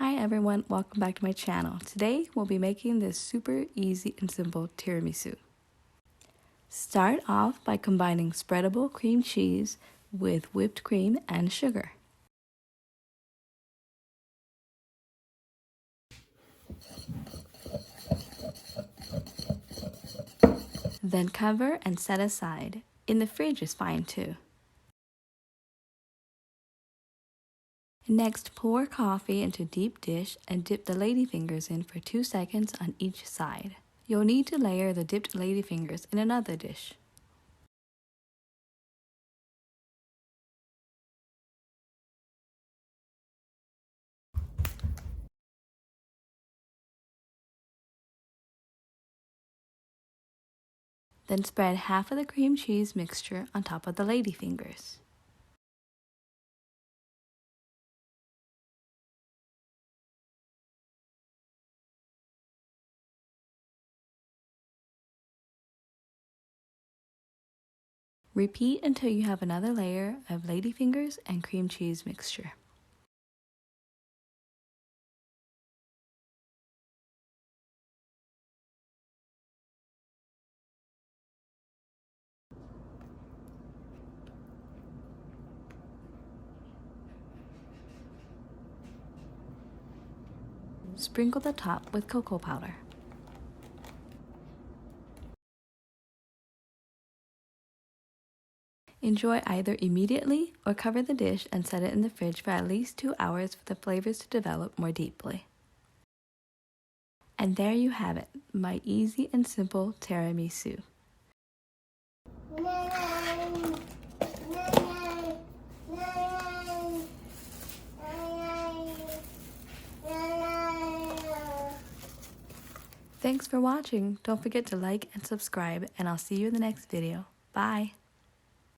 Hi everyone, welcome back to my channel. Today we'll be making this super easy and simple tiramisu. Start off by combining spreadable cream cheese with whipped cream and sugar. Then cover and set aside. In the fridge is fine too. Next, pour coffee into a deep dish and dip the ladyfingers in for 2 seconds on each side. You'll need to layer the dipped ladyfingers in another dish. Then spread half of the cream cheese mixture on top of the ladyfingers. Repeat until you have another layer of ladyfingers and cream cheese mixture. Sprinkle the top with cocoa powder. Enjoy either immediately or cover the dish and set it in the fridge for at least 2 hours for the flavors to develop more deeply. And there you have it, my easy and simple tiramisu. Thanks for watching. Don't forget to like and subscribe, and I'll see you in the next video. Bye!